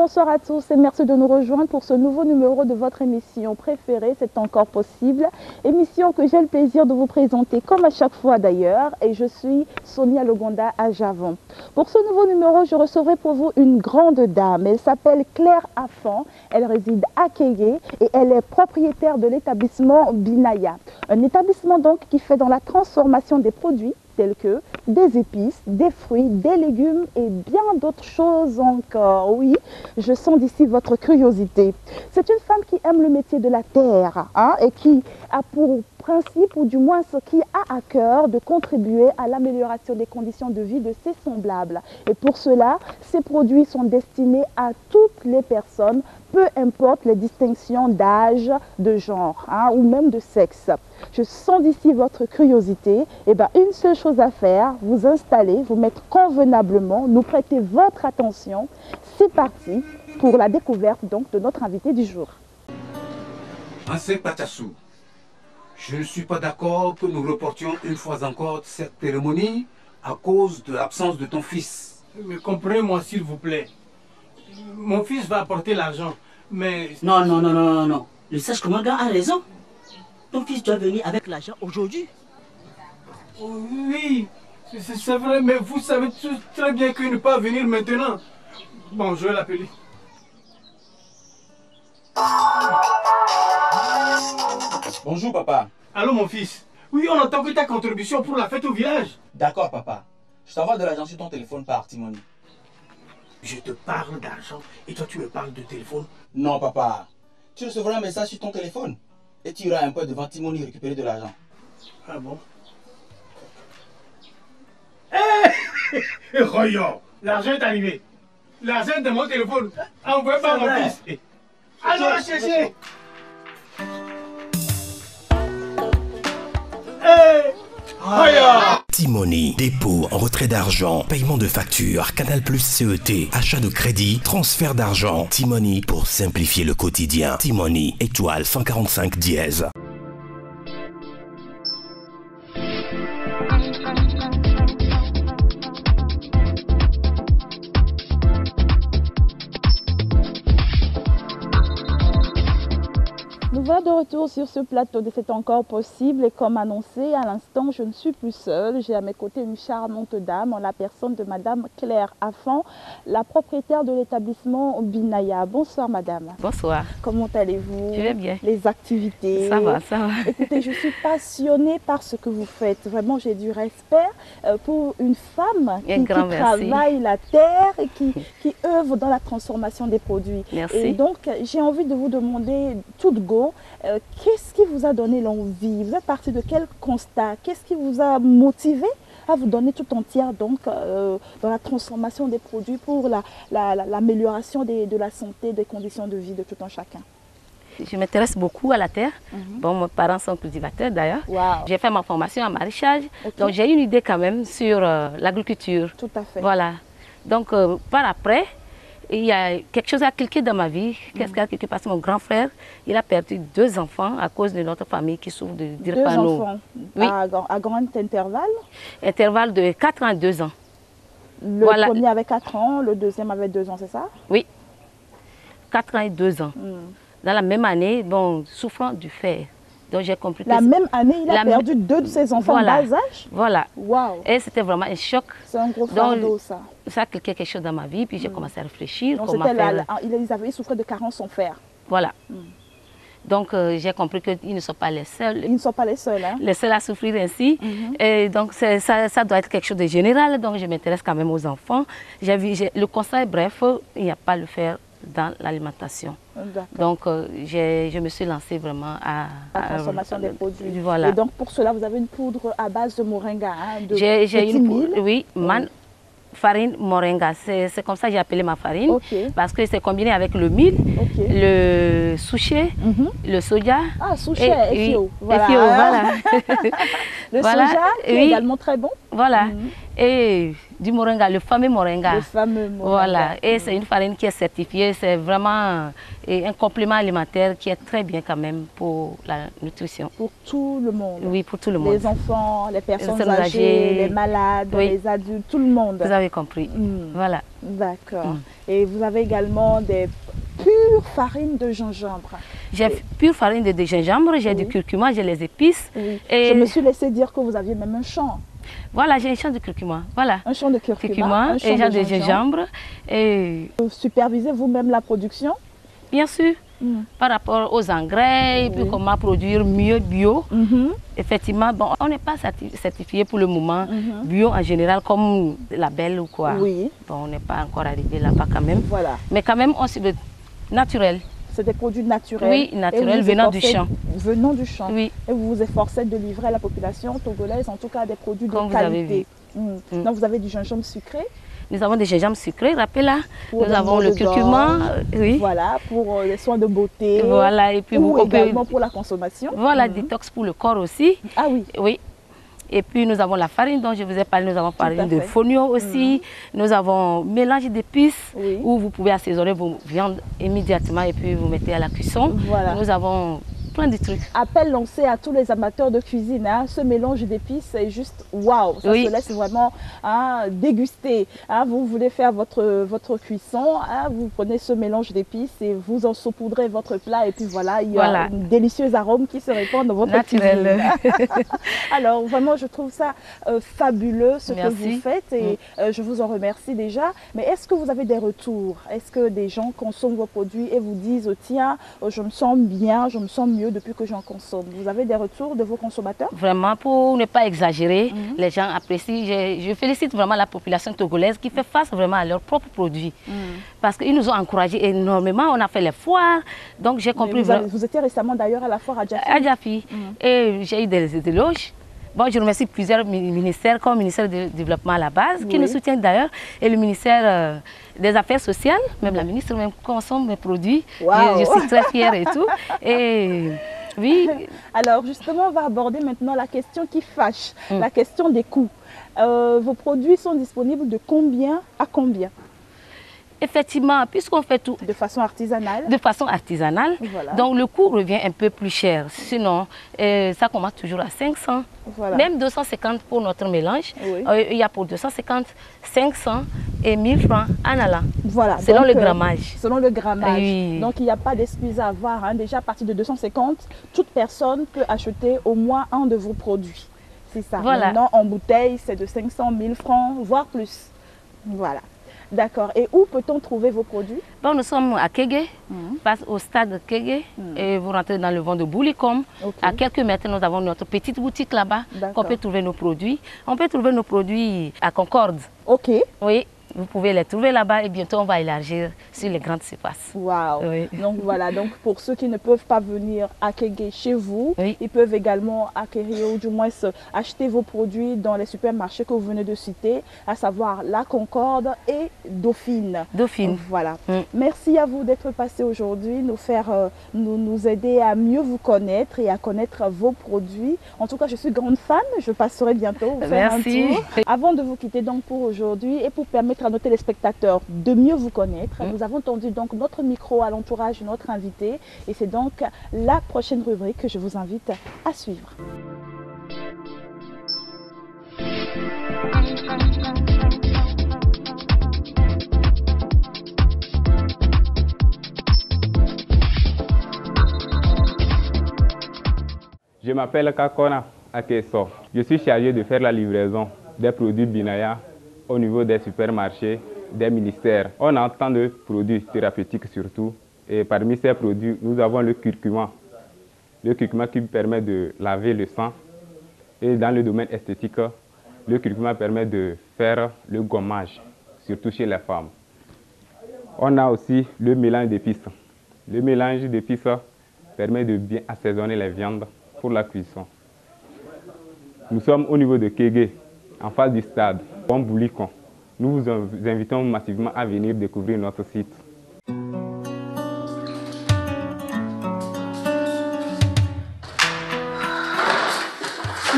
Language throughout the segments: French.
bonsoir à tous et merci de nous rejoindre pour ce nouveau numéro de votre émission préférée, C'est encore possible. Émission que j'ai le plaisir de vous présenter comme à chaque fois d'ailleurs, et je suis Sonia Logonda à Javon. Pour ce nouveau numéro, je recevrai pour vous une grande dame. Elle s'appelle Claire Afan, elle réside à Kégué et elle est propriétaire de l'établissement Binaya. Un établissement donc qui fait dans la transformation des produits tels que des épices, des fruits, des légumes et bien d'autres choses encore. Oui, je sens d'ici votre curiosité. C'est une femme qui aime le métier de la terre et qui a pour principe, ou du moins ce qui a à cœur, de contribuer à l'amélioration des conditions de vie de ses semblables. Et pour cela, ces produits sont destinés à toutes les personnes, peu importe les distinctions d'âge, de genre ou même de sexe. Je sens d'ici votre curiosité. Et bien, une seule chose à faire, vous installer, vous mettre convenablement, nous prêter votre attention. C'est parti pour la découverte donc de notre invité du jour. Ansé Patassou, je ne suis pas d'accord que nous reportions une fois encore cette cérémonie à cause de l'absence de ton fils. Mais comprenez-moi s'il vous plaît. Mon fils va apporter l'argent, mais... Non. Le sage commandant a raison. Ton fils doit venir avec l'argent aujourd'hui. Oui, c'est vrai, mais vous savez très bien qu'il ne peut pas venir maintenant. Bon, je vais l'appeler. Bonjour papa. Allô mon fils. Oui, on entend que ta contribution pour la fête au village. D'accord papa. Je t'envoie de l'argent sur ton téléphone par Timoni. Je te parle d'argent et toi tu me parles de téléphone. Non papa. Tu recevras un message sur ton téléphone et tu iras un peu devant Timoni récupérer de l'argent. Ah bon? Hé Royo, l'argent est arrivé. L'argent est de mon téléphone. Envoyez par mon fils. Allons le chercher. Timoni, dépôt, retrait d'argent, paiement de factures, Canal Plus CET, achat de crédit, transfert d'argent. Timoni pour simplifier le quotidien. Timoni, étoile 145 dièse. Nous voilà de retour sur ce plateau de C'est encore possible et comme annoncé à l'instant, je ne suis plus seule. J'ai à mes côtés une charmante dame en la personne de Madame Claire Afan, la propriétaire de l'établissement Binaya. Bonsoir Madame. Bonsoir. Comment allez-vous? Je vais bien. Les activités? Ça va. Écoutez, je suis passionnée par ce que vous faites. Vraiment, j'ai du respect pour une femme qui travaille la terre et qui œuvre dans la transformation des produits. Merci. Et donc, j'ai envie de vous demander toute go. Qu'est-ce qui vous a donné l'envie? Vous êtes parti de quel constat? Qu'est-ce qui vous a motivé à vous donner tout entière donc, dans la transformation des produits pour l'amélioration de la santé, des conditions de vie de tout un chacun? Je m'intéresse beaucoup à la terre. Bon, mes parents sont cultivateurs d'ailleurs. Wow. J'ai fait ma formation en maraîchage. Donc j'ai une idée quand même sur l'agriculture. Tout à fait. Voilà. Donc par après, il y a quelque chose à cliquer dans ma vie. Qu'est-ce qui a cliqué? Parce que mon grand frère, il a perdu 2 enfants à cause de notre famille qui souffre de drépano. 2 enfants? Oui. À grand intervalle? Intervalle de 4 ans à 2 ans. Le premier avait 4 ans, le deuxième avait 2 ans, c'est ça? Oui. 4 ans et 2 ans. Dans la même année, bon, souffrant du fer. Donc j'ai compris que... La même année, il a perdu 2 de ses enfants en bas âge? Voilà. Wow. Et c'était vraiment un choc. C'est un gros fardeau, ça. Ça a cliqué quelque chose dans ma vie, puis j'ai commencé à réfléchir. Donc comment faire... ils souffraient de carence sans fer. Voilà. Donc j'ai compris qu'ils ne sont pas les seuls. Ils ne sont pas les seuls. Hein? Les seuls à souffrir ainsi. Et donc ça doit être quelque chose de général. Donc je m'intéresse quand même aux enfants. Le constat est bref, il n'y a pas le fer dans l'alimentation. Donc je me suis lancée vraiment à la transformation des produits. Voilà. Et donc pour cela, vous avez une poudre à base de moringa, j'ai une poudre, oui, farine moringa. C'est comme ça que j'ai appelé ma farine. Parce que c'est combiné avec le mil, le souchet, le soja. Ah, souchet, FIO. Voilà. Le voilà. soja qui est également très bon. Voilà. Et du moringa, le fameux moringa. Le fameux moringa. Voilà. Et c'est une farine qui est certifiée. C'est vraiment un complément alimentaire qui est très bien quand même pour la nutrition. Pour tout le monde. Oui, pour tout le monde. Les enfants, les personnes âgées, les malades, les adultes, tout le monde. Vous avez compris. Voilà. D'accord. Et vous avez également des pures farines de gingembre. J'ai pure farine de gingembre, j'ai du curcuma, j'ai les épices. Et je me suis laissé dire que vous aviez même un champ. Voilà, j'ai un champ de curcuma. Voilà. Un champ de curcuma, un champ de gingembre. Et vous supervisez vous-même la production? Bien sûr. Par rapport aux engrais, et puis comment produire mieux bio. Effectivement, bon, on n'est pas certifié pour le moment bio en général comme label ou quoi. Oui. Bon, on n'est pas encore arrivé là-bas quand même. Voilà. Mais quand même, on se veut naturel. C'est des produits naturels. Oui, naturels, venant du champ. Venant du champ. Oui. Et vous vous efforcez de livrer à la population togolaise, en tout cas, des produits de comme qualité. Donc, vous avez du gingembre sucré. Nous avons des gingembre sucré, rappelez-là. Nous avons le curcuma. Oui. Voilà, pour les soins de beauté. Voilà, et puis également pour la consommation. Voilà, détox pour le corps aussi. Ah oui. Oui. Et puis nous avons la farine dont je vous ai parlé, nous avons farine de fonio aussi. Nous avons mélange d'épices où vous pouvez assaisonner vos viandes immédiatement et puis vous mettez à la cuisson. Voilà. Nous avons plein de trucs. Appel lancé à tous les amateurs de cuisine. Hein. Ce mélange d'épices est juste waouh. Ça se laisse vraiment déguster. Hein. Vous voulez faire votre cuisson, hein. Vous prenez ce mélange d'épices et vous en saupoudrez votre plat. Et puis voilà, il y a un délicieux arôme qui se répand dans votre cuisine. Alors vraiment, je trouve ça fabuleux ce que vous faites et je vous en remercie déjà. Mais est-ce que vous avez des retours? Est-ce que des gens consomment vos produits et vous disent tiens, je me sens bien, je me sens mieux depuis que j'en consomme? Vous avez des retours de vos consommateurs? Vraiment, pour ne pas exagérer, les gens apprécient. Je félicite vraiment la population togolaise qui fait face vraiment à leurs propres produits. Parce qu'ils nous ont encouragés énormément. On a fait les foires. Donc j'ai compris. Vous étiez récemment d'ailleurs à la foire à Djafi. À Djafi. Et j'ai eu des éloges. Bon, je remercie plusieurs ministères, comme le ministère du Développement à la base, qui nous soutiennent d'ailleurs, et le ministère des Affaires sociales, même la ministre même consomme mes produits. Je suis très fière et tout. Et oui. Alors justement, on va aborder maintenant la question qui fâche, la question des coûts. Vos produits sont disponibles de combien à combien? Effectivement, puisqu'on fait tout de façon artisanale. De façon artisanale. Voilà. Donc le coût revient un peu plus cher. Sinon, ça commence toujours à 500. Voilà. Même 250 pour notre mélange. Il y a pour 250, 500 et 1000 francs en allant. Voilà. Selon le grammage. Selon le grammage. Oui. Donc il n'y a pas d'excuse à avoir. Hein. Déjà à partir de 250, toute personne peut acheter au moins un de vos produits. C'est ça. Voilà. Maintenant en bouteille, c'est de 500, 1000 francs, voire plus. Voilà. D'accord. Et où peut-on trouver vos produits? Bon, nous sommes à Kégué, face au stade de Kégué. Et vous rentrez dans le vent de Boulikom. À quelques mètres, nous avons notre petite boutique là-bas qu'on peut trouver nos produits. On peut trouver nos produits à Concorde. Ok. Oui. Vous pouvez les trouver là-bas et bientôt on va élargir sur les grandes surfaces. Waouh! Oui. Donc voilà, donc pour ceux qui ne peuvent pas venir acquérir chez vous, ils peuvent également acquérir ou du moins acheter vos produits dans les supermarchés que vous venez de citer, à savoir La Concorde et Dauphine. Dauphine. Voilà. Merci à vous d'être passé aujourd'hui, nous aider à mieux vous connaître et à connaître vos produits. En tout cas, je suis grande fan, je passerai bientôt vous faire un tour. Avant de vous quitter donc pour aujourd'hui et pour permettre à nos téléspectateurs de mieux vous connaître, nous avons tendu donc notre micro à l'entourage de notre invité et c'est donc la prochaine rubrique que je vous invite à suivre. Je m'appelle Kakona Akeso. Je suis chargé de faire la livraison des produits Binaya au niveau des supermarchés, des ministères. On a tant de produits thérapeutiques surtout. Et parmi ces produits, nous avons le curcuma. Le curcuma qui permet de laver le sang. Et dans le domaine esthétique, le curcuma permet de faire le gommage, surtout chez les femmes. On a aussi le mélange d'épices. Le mélange d'épices permet de bien assaisonner les viandes pour la cuisson. Nous sommes au niveau de Kégué, en face du stade. Boulikon. Nous vous invitons massivement à venir découvrir notre site.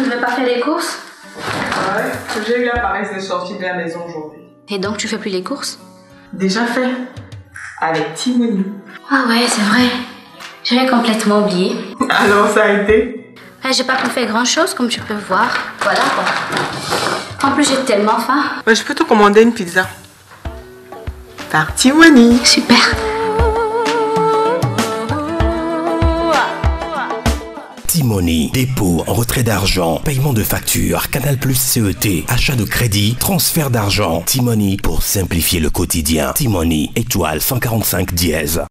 ne devais pas faire les courses? Ouais, j'ai eu la paresse de sortir de la maison aujourd'hui. Et donc tu fais plus les courses? Déjà fait. Avec Timoni. Ah ouais, c'est vrai. J'avais complètement oublié. Alors ça a été? J'ai pas pu faire grand chose comme tu peux voir. Voilà quoi. En plus j'ai tellement faim. Je peux te commander une pizza. Par Timoni. Super. Timoni, dépôt, retrait d'argent, paiement de factures, Canal Plus CET, achat de crédit, transfert d'argent. Timoni pour simplifier le quotidien. Timoni, étoile 145 dièse.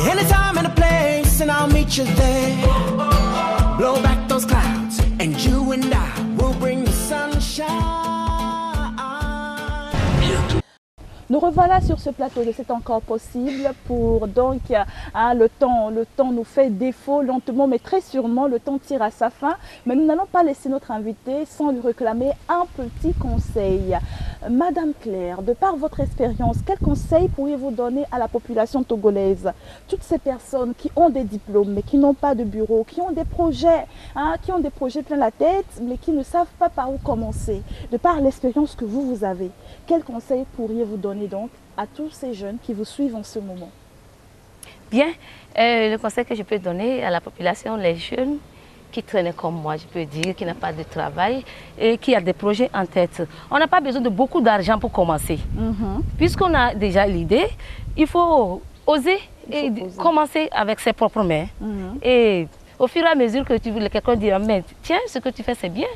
Anytime and a place, and I'll meet you there. Blow back those clouds, and you and I will bring the sunshine. Nous revoilà sur ce plateau de C'est encore possible pour donc le temps nous fait défaut lentement mais très sûrement le temps tire à sa fin, mais nous n'allons pas laisser notre invité sans lui réclamer un petit conseil. Madame Claire, de par votre expérience, quel conseil pourriez-vous donner à la population togolaise? Toutes ces personnes qui ont des diplômes mais qui n'ont pas de bureau, qui ont des projets, plein la tête mais qui ne savent pas par où commencer. De par l'expérience que vous avez, quel conseil pourriez-vous donner donc à tous ces jeunes qui vous suivent en ce moment? Bien, le conseil que je peux donner à la population, les jeunes qui traînent comme moi, je peux dire, qui n'ont pas de travail et qui a des projets en tête. On n'a pas besoin de beaucoup d'argent pour commencer. Puisqu'on a déjà l'idée, il faut oser et commencer avec ses propres mains. Et au fur et à mesure que quelqu'un dit, mais tiens, ce que tu fais, c'est bien,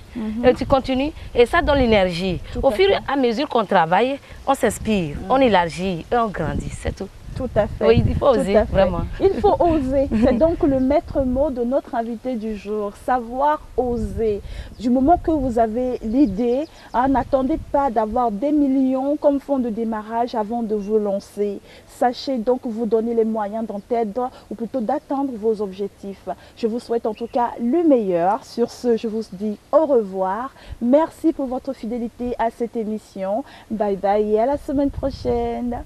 et tu continues, et ça donne l'énergie. Au fur et à mesure qu'on travaille, on s'inspire, on élargit et on grandit, c'est tout. Tout à fait. Oui, il faut oser, vraiment. Il faut oser. C'est donc le maître mot de notre invité du jour. Savoir oser. Du moment que vous avez l'idée, n'attendez pas d'avoir des millions comme fonds de démarrage avant de vous lancer. Sachez donc vous donner les moyens d'entendre ou plutôt d'atteindre vos objectifs. Je vous souhaite en tout cas le meilleur. Sur ce, je vous dis au revoir. Merci pour votre fidélité à cette émission. Bye bye et à la semaine prochaine.